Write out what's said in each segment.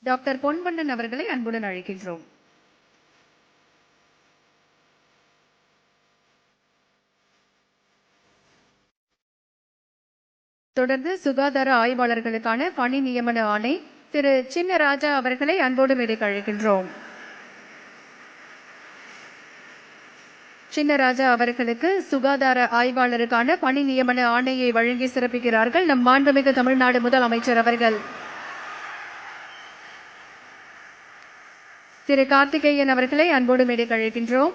Doctor Ponvannan அவர்களை அன்புடன் அழைக்கின்றோம். தொடர்ந்து சுகாதார ஆய்வாளர்களுக்கான பணி நியமன ஆணை திரு சின்னராஜா அவர்களை அன்போடு மேடைக்கு அழைக்கின்றோம். சின்னராஜா அவர்களுக்கு சுகாதார ஆய்வாளருக்கான பணி நியமன ஆணையை வழங்கி சிறப்பிக்கிறார்கள் நம் மாண்புமிகு தமிழ்நாடு முதலமைச்சர் அவர்கள். திரு கார்த்திகேயன் அவர்களை அன்போடு மேடைக்கு அழைக்கின்றோம்.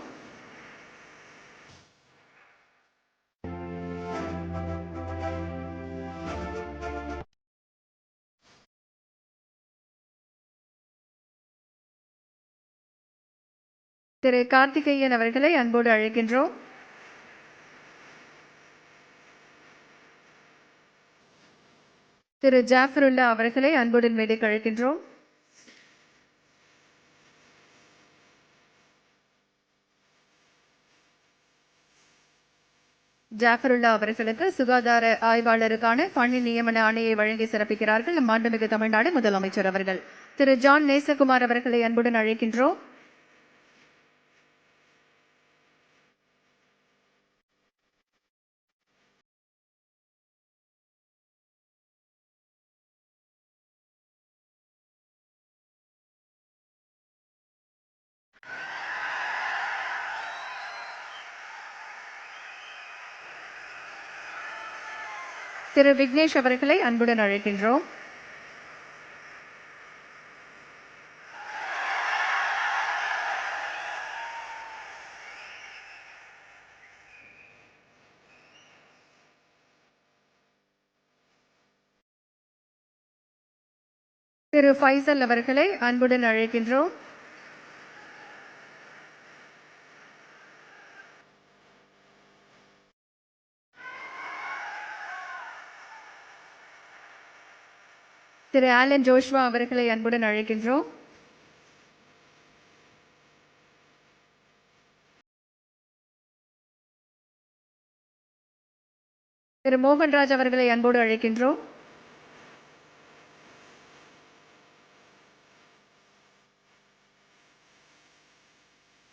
திரு கார்த்திகேயன் அவர்களை அன்போடு அழைக்கின்றோம். திரு ஜாஃபருல்லா அவர்களை அன்புடன் மேடைக்கு அழைக்கின்றோம். ஜாஃபருல்லா அவர்களுக்கு சுகாதார ஆய்வாளருக்கான பணி நியமன ஆணையை வழங்கி சிறப்பிக்கிறார்கள் நம் மாண்புமிகு தமிழ்நாடு முதலமைச்சர் அவர்கள். திரு ஜான் நேசகுமார் அவர்களை அன்புடன் அழைக்கின்றோம். திரு விக்னேஷ் அவர்களை அன்புடன் அழைக்கின்றோம். திரு ஃபைசல் அவர்களை அன்புடன் அழைக்கின்றோம். திரு ஆலன் ஜோஷ்வா அவர்களை அன்புடன் அழைக்கின்றோம். திரு மோகன்ராஜ் அவர்களை அன்போடு அழைக்கின்றோம்.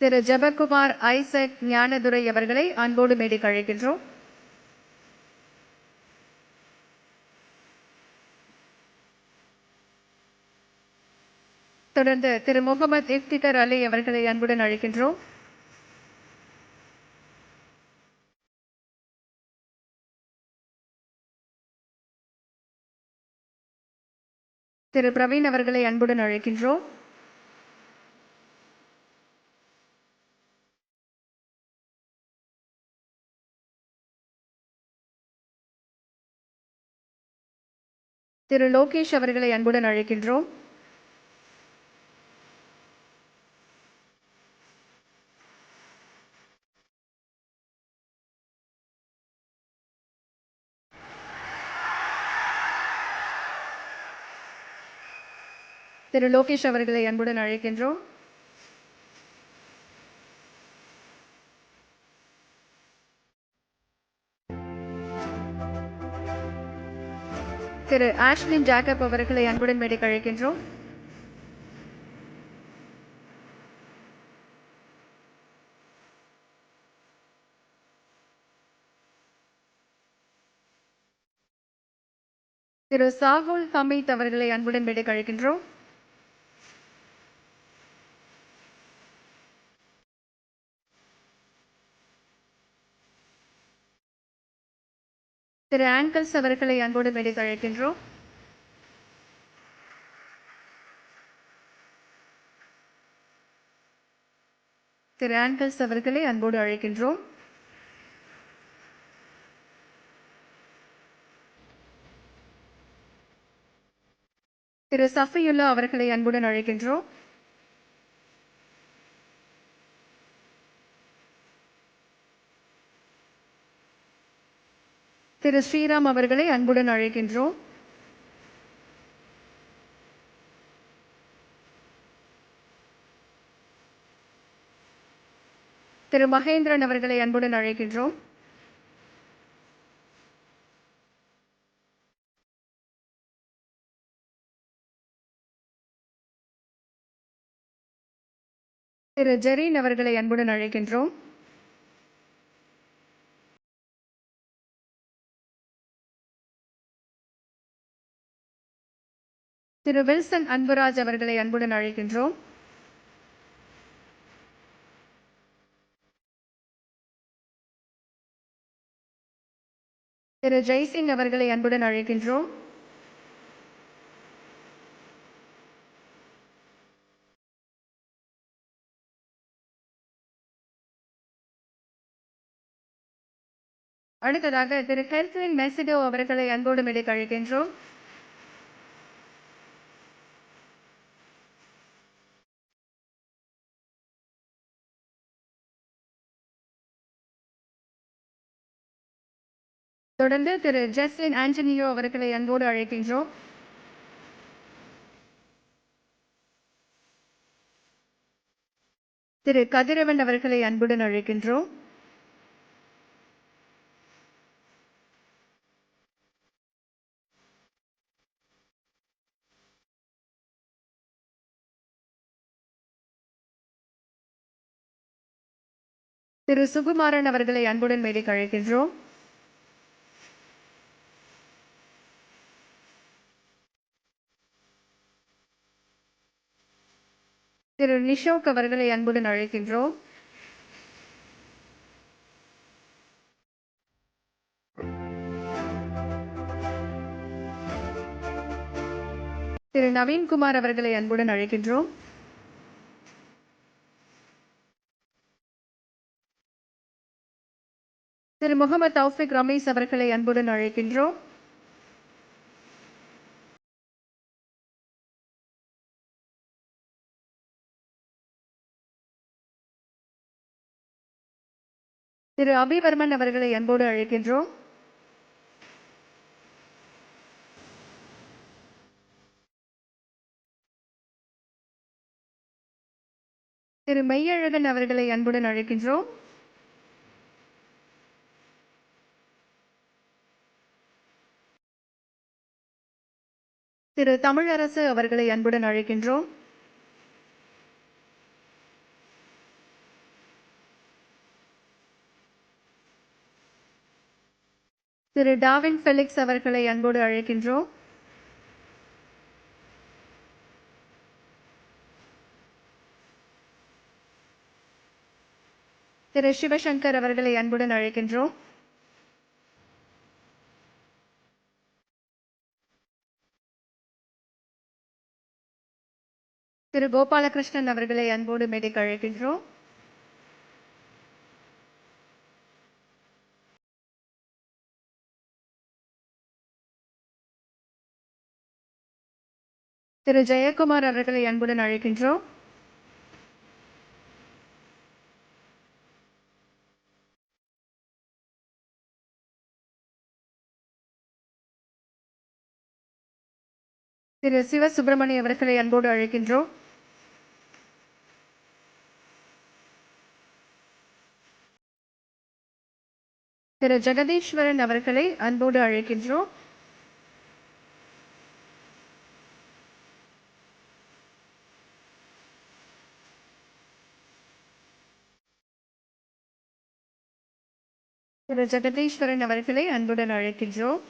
திரு ஜெபக்குமார் ஐசக் ஞானதுரை அவர்களை அன்போடு மேடைக்கு அழைக்கின்றோம். தொடர்ந்து திரு முகமது இஃப்திகர் அலி அவர்களை அன்புடன் அழைக்கின்றோம். திரு பிரவீன் அவர்களை அன்புடன் அழைக்கின்றோம். திரு லோகேஷ் அவர்களை அன்புடன் அழைக்கின்றோம். திரு லோகேஷ் அவர்களை அன்புடன் அழைக்கின்றோம். திரு ஆஷ்லின் ஜாக்கப் அவர்களை அன்புடன் மேடைக்கு அழைக்கின்றோம். திரு சாகுல் ஹமீத் அவர்களை அன்புடன் மேடைக்கு அழைக்கின்றோம். திரு ஆங்கல்ஸ் அவர்களை அன்போடு மேடைக்கு அழைக்கின்றோம். திரு ஆங்கல்ஸ் அவர்களை அன்போடு அழைக்கின்றோம். திரு சஃபியுல்லா அவர்களை அன்புடன் அழைக்கின்றோம். திரு ஸ்ரீராம் அவர்களை அன்புடன் அழைக்கின்றோம். திரு மகேந்திரன் அவர்களை அன்புடன் அழைக்கின்றோம். திரு ஜெரீன் அவர்களை அன்புடன் அழைக்கின்றோம். திரு வில்சன் அன்புராஜ் அவர்களை அன்புடன் அழைக்கின்றோம். திரு ஜெய்சிங் அவர்களை அன்புடன் அழைக்கின்றோம். அடுத்ததாக திரு ஹெர்த்வின் மெசிடோ அவர்களை அன்போடு மேடைக்கு அழைக்கின்றோம். தொடர்ந்து திரு ஜஸ்லின் ஆண்டனியோ அவர்களை அன்போடு அழைக்கின்றோம். திரு கதிரவன் அவர்களை அன்புடன் அழைக்கின்றோம். திரு சுகுமாரன் அவர்களை அன்புடன் மேடைக்கு அழைக்கின்றோம். திரு நிஷோக் அவர்களை அன்புடன் அழைக்கின்றோம். திரு நவீன்குமார் அவர்களை அன்புடன் அழைக்கின்றோம். திரு முகமது தௌஃபிக் ரமீஸ் அவர்களை அன்புடன் அழைக்கின்றோம். திரு அபிவர்மன் அவர்களை அன்போடு அழைக்கின்றோம். திரு மெய்யழகன் அவர்களை அன்புடன் அழைக்கின்றோம். திரு தமிழரசு அவர்களை அன்புடன் அழைக்கின்றோம். திரு டாவின் ஃபெலிக்ஸ் அவர்களை அன்போடு அழைக்கின்றோம். திரு சிவசங்கர் அவர்களை அன்புடன் அழைக்கின்றோம். திரு கோபாலகிருஷ்ணன் அவர்களை அன்போடு மேடைக்கு அழைக்கின்றோம். திரு ஜெயக்குமார் அவர்களை அன்புடன் அழைக்கின்றோம். திரு சிவசுப்பிரமணிய அவர்களை அன்போடு அழைக்கின்றோம். திரு ஜெகதீஸ்வரன் அவர்களை அன்போடு அழைக்கின்றோம். திரு ஜெகதீஸ்வரன் அவர்களை அன்புடன் அழைக்கின்றோம்.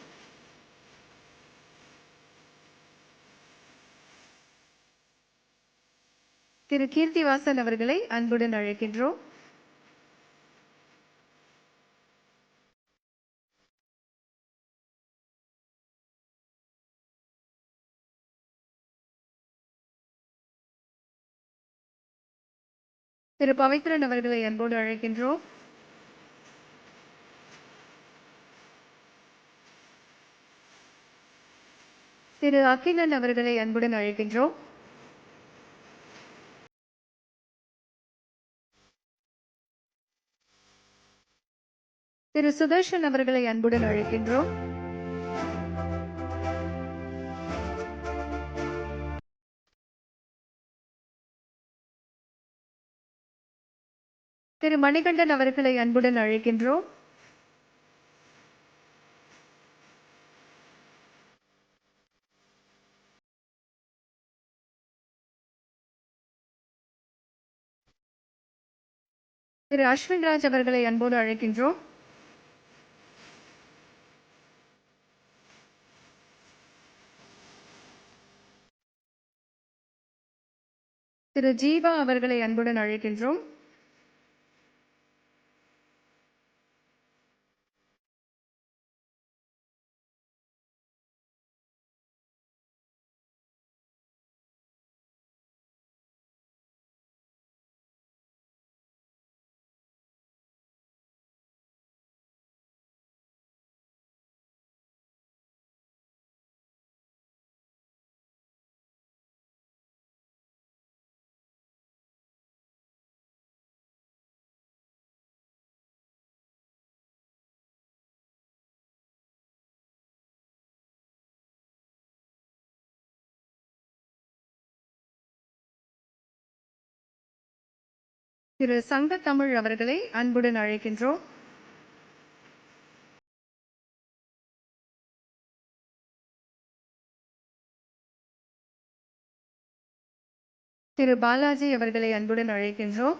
திரு கீர்த்திவாசன் அவர்களை அன்புடன் அழைக்கின்றோம். திரு பவித்ரன் அவர்களை அன்போடு அழைக்கின்றோம். திரு அகிலன் அவர்களை அன்புடன் அழைக்கின்றோம். திரு சுதர்ஷன் அவர்களை அன்புடன் அழைக்கின்றோம். திரு மணிகண்டன் அவர்களை அன்புடன் அழைக்கின்றோம். திரு அஸ்வின்ராஜ் அவர்களை அன்போடு அழைக்கின்றோம். திரு ஜீவா அவர்களை அன்புடன் அழைக்கின்றோம். திரு சங்கத்தமிழ் அவர்களை அன்புடன் அழைக்கின்றோம். திரு பாலாஜி அவர்களை அன்புடன் அழைக்கின்றோம்.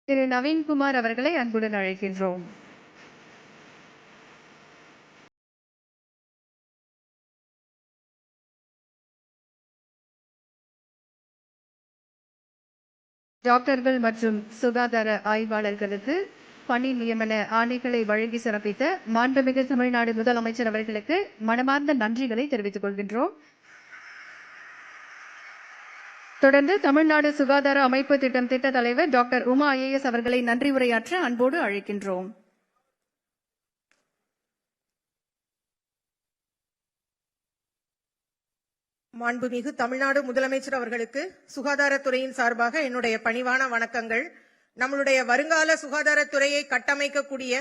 திரு நவீன்குமார் அவர்களை அன்புடன் அழைக்கின்றோம். டாக்டர்கள் மற்றும் சுகாதார ஆய்வாளர்களுக்கு பணி நியமன ஆணைகளை வழங்கி சிறப்பித்த மாண்புமிகு தமிழ்நாடு முதலமைச்சர் அவர்களுக்கு மனமார்ந்த நன்றிகளை தெரிவித்துக் கொள்கின்றோம். தொடர்ந்து தமிழ்நாடு சுகாதார அமைப்பு திட்ட தலைவர் டாக்டர் உமா IAS அவர்களை நன்றி உரையாற்ற அன்போடு அழைக்கின்றோம். மாண்புமிகு தமிழ்நாடு முதலமைச்சர் அவர்களுக்கு சுகாதாரத்துறையின் சார்பாக என்னுடைய பணிவான வணக்கங்கள். நம்மளுடைய வருங்கால சுகாதாரத்துறையை கட்டமைக்கக்கூடிய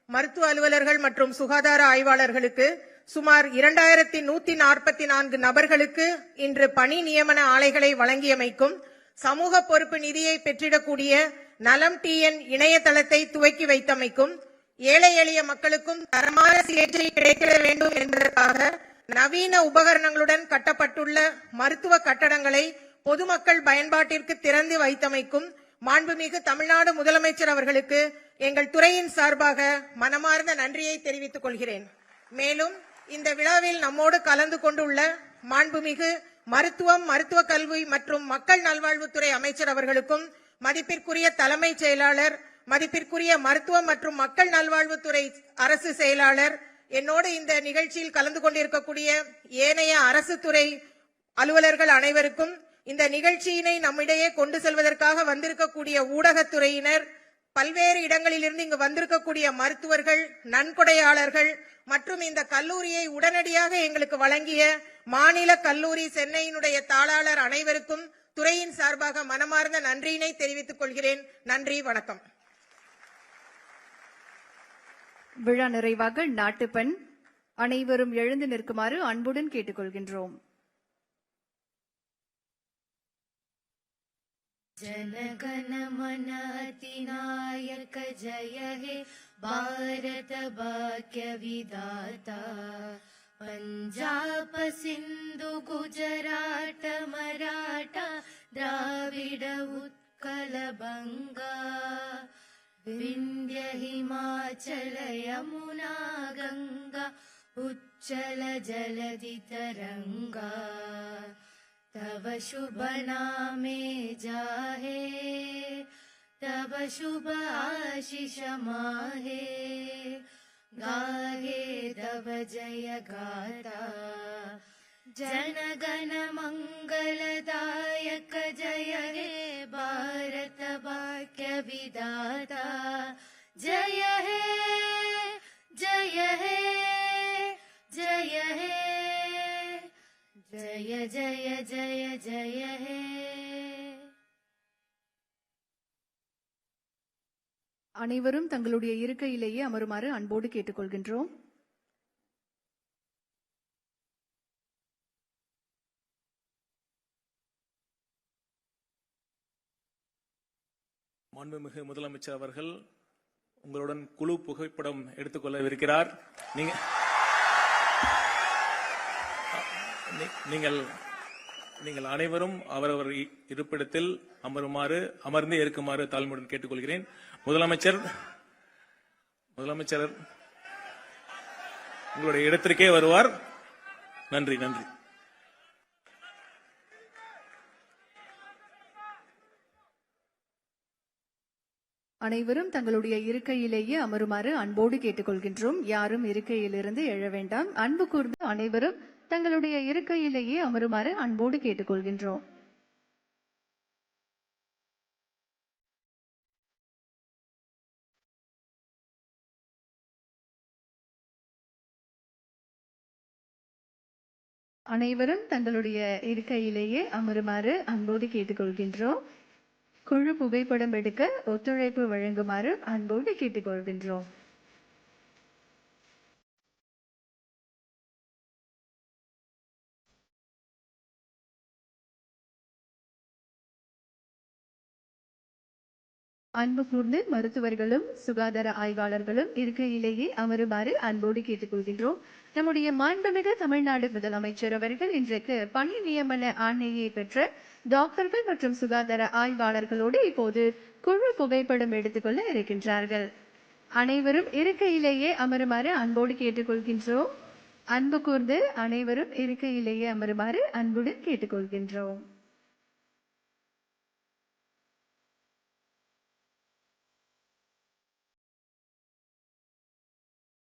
மருத்துவ அலுவலர்கள் மற்றும் சுகாதார ஆய்வாளர்களுக்கு சுமார் 2144 நபர்களுக்கு இன்று பணி நியமன ஆணைகளை வழங்கியமைக்கும், சமூக பொறுப்பு நிதியை பெற்றிடக்கூடிய நலம் TN இணையதளத்தை துவக்கி வைத்தமைக்கும், ஏழை எளிய மக்களுக்கும் தரமான சிகிச்சை கிடைக்க வேண்டும் என்பதற்காக நவீன உபகரணங்களுடன் கட்டப்பட்டுள்ள மருத்துவ கட்டடங்களை பொதுமக்கள் பயன்பாட்டிற்கு திறந்து வைத்தமைக்கும் மாண்புமிகு தமிழ்நாடு முதலமைச்சர் அவர்களுக்கு எங்கள் துறையின் சார்பாக மனமார்ந்த நன்றியை தெரிவித்துக் கொள்கிறேன். மேலும் இந்த விழாவில் நம்மோடு கலந்து கொண்டுள்ள மாண்புமிகு மருத்துவம், மருத்துவ கல்வி மற்றும் மக்கள் நல்வாழ்வுத்துறை அமைச்சர் அவர்களுக்கும், மதிப்பிற்குரிய தலைமைச் செயலாளர், மதிப்பிற்குரிய மருத்துவம் மற்றும் மக்கள் நல்வாழ்வுத்துறை அரசு செயலாளர், என்னோடு இந்த நிகழ்ச்சியில் கலந்து கொண்டிருக்கக்கூடிய ஏனைய அரசு துறை அலுவலர்கள் அனைவருக்கும், இந்த நிகழ்ச்சியினை நம்மிடையே கொண்டு செல்வதற்காக வந்திருக்கக்கூடிய ஊடகத்துறையினர், பல்வேறு இடங்களிலிருந்து இங்கு வந்திருக்கக்கூடிய மருத்துவர்கள், நன்கொடையாளர்கள் மற்றும் இந்த கல்லூரியை உடனடியாக எங்களுக்கு வழங்கிய மாநில கல்லூரி சென்னையினுடைய தாளாளர் அனைவருக்கும் துறையின் சார்பாக மனமார்ந்த நன்றியினை தெரிவித்துக் கொள்கிறேன். நன்றி, வணக்கம். விழா நிறைவாக நாட்டுப்பண் அனைவரும் எழுந்து நிற்குமாறு அன்புடன் கேட்டுக்கொள்கின்றோம். जनगण मन अधिनायक जय हे भारत भाग्य विधाता, पंजाब सिंधु गुजरात मराठा द्राविड उत्कल बंगा, विंध्य हिमाचल यमुना गंगा उच्चल जलधि तरंगा, तव शुभ नामे जाहे, तव शुभ आशीष माहे, गाहे तव जय गाथा, जनगण मंगलदायक जय हे भारत भाग्य विधाता, जय हे जय हे जय हे जय जय जय जय हे. அனைவரும் தங்களுடைய இருக்கையிலேயே அமருமாறு அன்போடு கேட்டுக்கொள்கின்றோம். மாண்புமிகு முதலமைச்சர் அவர்கள் உங்களுடன் குழு புகைப்படம் எடுத்துக்கொள்ளவிருக்கிறார். நீங்கள் அனைவரும் அவரவர் இருப்பிடத்தில் அமர்ந்து இருக்குமாறு தாழ்மையுடன் கேட்டுக்கொள்கிறேன். முதலமைச்சர் உங்களுடைய இடத்திற்கே வருவார். நன்றி. அனைவரும் தங்களுடைய இருக்கையிலேயே அமருமாறு அன்போடு கேட்டுக்கொள்கின்றோம். யாரும் இருக்கையிலிருந்து எழ வேண்டாம். அன்பு கூர்ந்து அனைவரும் தங்களுடைய இருக்கையிலேயே அமருமாறு அன்போடு கேட்டுக்கொள்கின்றோம். அனைவரும் தங்களுடைய இருக்கையிலேயே அமருமாறு அன்போடு கேட்டுக்கொள்கின்றோம். குழு புகைப்படம் எடுக்க ஒத்துழைப்பு வழங்குமாறு அன்போடு கேட்டுக்கொள்கின்றோம். அன்பு கூர்ந்து மருத்துவர்களும் சுகாதார ஆய்வாளர்களும் இருக்கையிலேயே அமருமாறு அன்போடு கேட்டுக்கொள்கின்றோம். நம்முடைய மாண்புமிகு தமிழ்நாடு முதலமைச்சர் அவர்கள் இன்றைக்கு பணி நியமன ஆணையை பெற்ற டாக்டர்கள் மற்றும் சுகாதார ஆய்வாளர்களோடு இப்போது குழு புகைப்படம் எடுத்துக்கொள்ள இருக்கின்றார்கள். அனைவரும் இருக்கையிலேயே அமருமாறு அன்போடு கேட்டுக்கொள்கின்றோம். அன்பு கூர்ந்து அனைவரும் இருக்கையிலேயே அமருமாறு அன்புடன் கேட்டுக்கொள்கின்றோம்.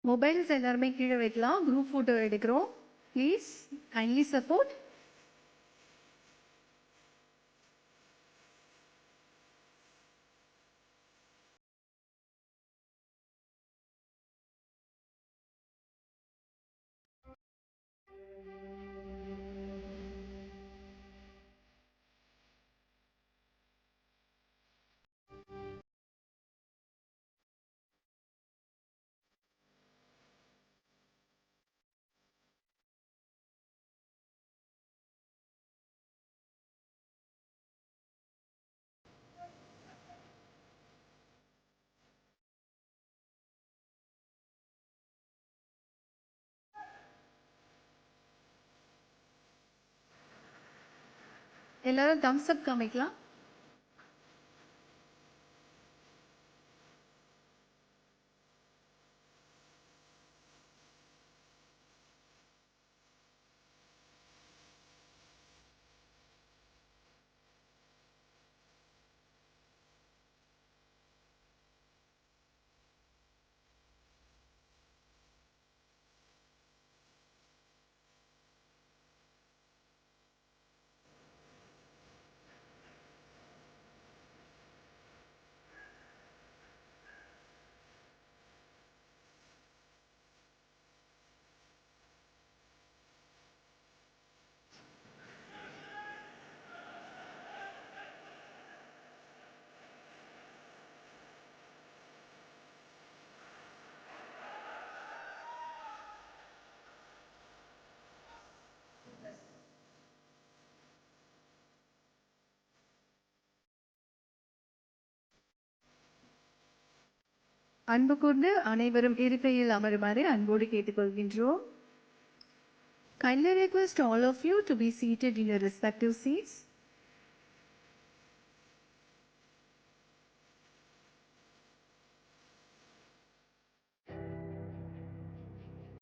மொபைல்ஸ் எல்லாருமே கீழே வைக்கலாம். குரூப் போட்டோ எடுக்கிறோம். Please kindly support. எல்லாரும் தம்ஸ் அப் காமிக்கலாம். அன்பு கூர்ந்து அனைவரும் இருக்கையில் அமருமாறு அன்போடு கேட்டுக்கொள்கின்றோம். Kindly request all of you to be seated in your respective seats.